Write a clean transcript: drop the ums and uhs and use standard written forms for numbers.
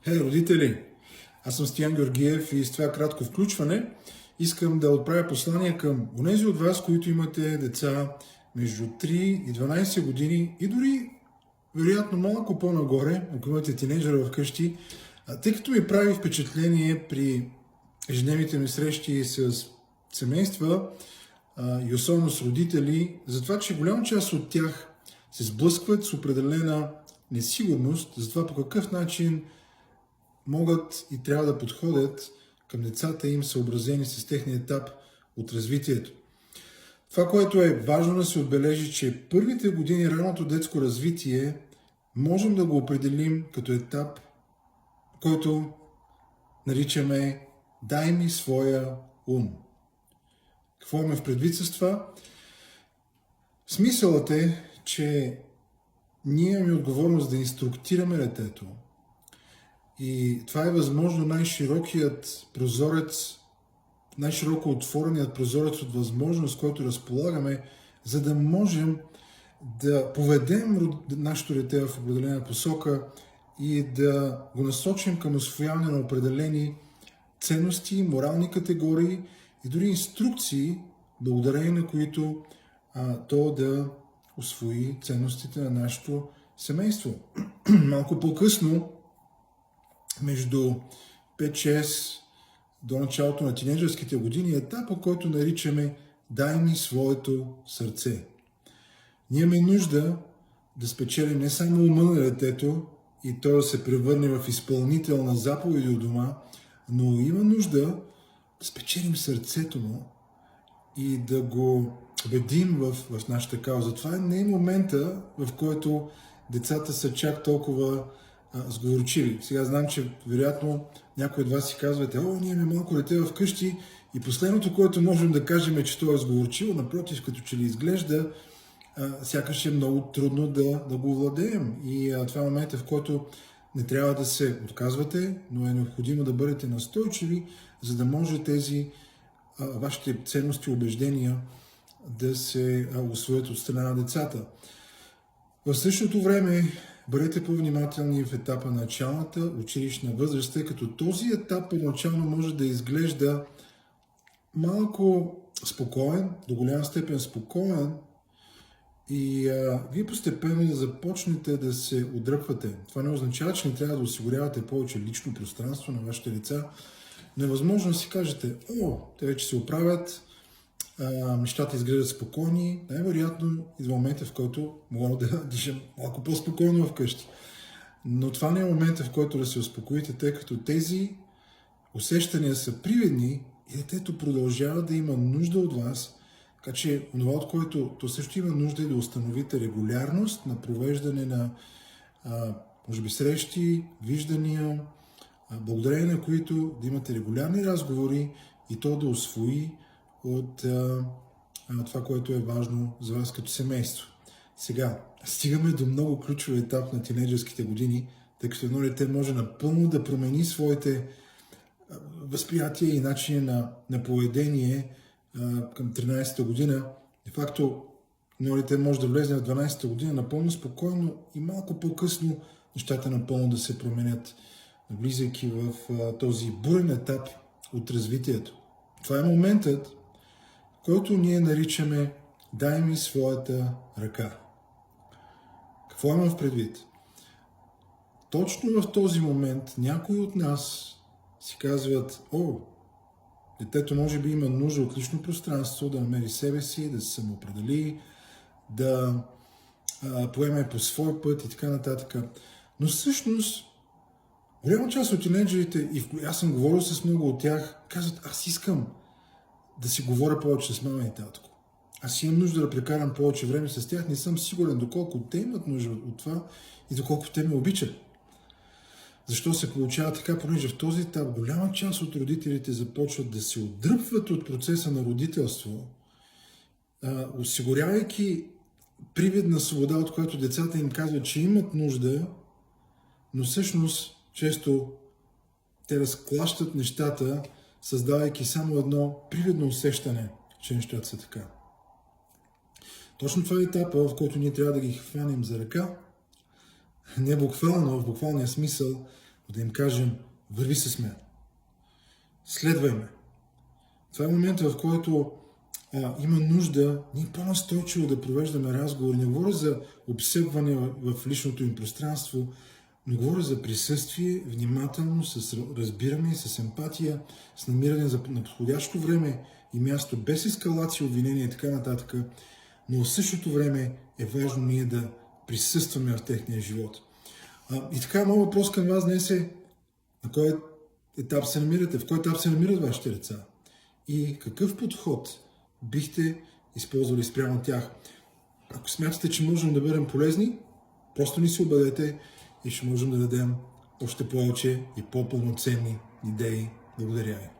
Хей, родители! Аз съм Стоян Георгиев и с това кратко включване искам да отправя послание към онези от вас, които имате деца между 3 и 12 години и дори вероятно малко по-нагоре, ако имате тинейджера вкъщи, тъй като ми прави впечатление при ежедневните ми срещи с семейства и особено с родители, за това, че голяма част от тях се сблъскват с определена несигурност за това по какъв начин могат и трябва да подходят към децата им, съобразени с техния етап от развитието. Това, което е важно да се отбележи, че първите години ранното детско развитие можем да го определим като етап, който наричаме "дай ми своя ум". Какво имаме в предвид с това? Смисълът е, че ние имаме отговорност да инструктираме детето. И това е възможно най-широкият прозорец, най-широко отвореният прозорец от възможност, който разполагаме, за да можем да поведем нашето дете в определена посока и да го насочим към усвояване на определени ценности, морални категории и дори инструкции, благодарение на които то да усвои ценностите на нашето семейство. Малко по-късно, между 5-6 до началото на тинейджърските години, етапа, който наричаме "дай ми своето сърце". Ние имаме нужда да спечелим не само ума на детето и то да се превърне в изпълнител на заповеди у дома, но има нужда да спечелим сърцето му и да го убедим в нашата кауза. Това не е момента, в който децата са чак толкова сговорчиви. Сега знам, че вероятно някои от вас си казвате: ние имаме малко дете вкъщи и последното, което можем да кажем е, че то е сговорчиво. Напротив, като че ли изглежда, сякаш е много трудно да го владеем. И това е момента, в който не трябва да се отказвате, но е необходимо да бъдете настойчиви, за да може тези вашите ценности и убеждения да се усвоят от страна на децата. В същото време бъдете по-внимателни в етапа на началната училищна възраст, тъй като този етап първоначално може да изглежда малко спокоен, до голяма степен спокоен, и вие постепенно да започнете да се отдръпвате. Това не означава, че не трябва да осигурявате повече лично пространство на вашите деца, но е възможно да си кажете: те вече се оправят, нещата изглеждат спокойни, най-вероятно идва момента, в който мога да дишам малко по-спокойно вкъщи. Но това не е момента, в който да се успокоите, тъй като тези усещания са привидни и детето продължава да има нужда от вас. Така че онова, от което то също има нужда, е да установите регулярност на провеждане на може би срещи, виждания, благодарение на които да имате регулярни разговори и то да усвои от това, което е важно за вас като семейство. Сега, стигаме до много ключов етап на тинейджърските години, тъй като едно дете може напълно да промени своите възприятия и начини на поведение към 13-та година. De facto, едно дете може да влезе в 12-та година напълно спокойно и малко по-късно нещата напълно да се променят, влизайки в този бурен етап от развитието. Това е моментът, който ние наричаме "дай ми своята ръка". Какво имам в предвид? Точно в този момент някои от нас си казват: детето може би има нужда от лично пространство, да намери себе си, да се самоопредели, да поеме по свой път и така нататък. Но всъщност, голяма част от тинейджерите, и аз съм говорил с много от тях, казват: аз искам да си говоря повече с мама и татко. Аз имам нужда да прекарам повече време с тях. Не съм сигурен доколко те имат нужда от това и доколко те ме обичат. Защо се получава така? Понеже в този етап голяма част от родителите започват да се отдръпват от процеса на родителство, осигурявайки привидна свобода, от която децата им казват, че имат нужда, но всъщност често те разклащат нещата, създавайки само едно привидно усещане, че нещата са така. Точно това е етапа, в който ние трябва да ги хванем за ръка, не буквално, в буквалния смисъл, да им кажем: върви с мен, следвай ме. Това е момента, в който има нужда ние по-настойчиво да провеждаме разговори. Не говоря за обсебване в личното им пространство, но говоря за присъствие, внимателно, с разбиране, с емпатия, с намиране на подходящо време и място, без ескалация, обвинения и така нататък. Но в същото време е важно ние да присъстваме в техния живот. И така, моят въпрос към вас днес е: на кой етап се намирате? В кой етап се намират вашите деца? И какъв подход бихте използвали спрямо тях? Ако смятате, че можем да бъдем полезни, просто ни се обадете и ще можем да дадем още повече и по-пълноценни идеи. Благодаря ви.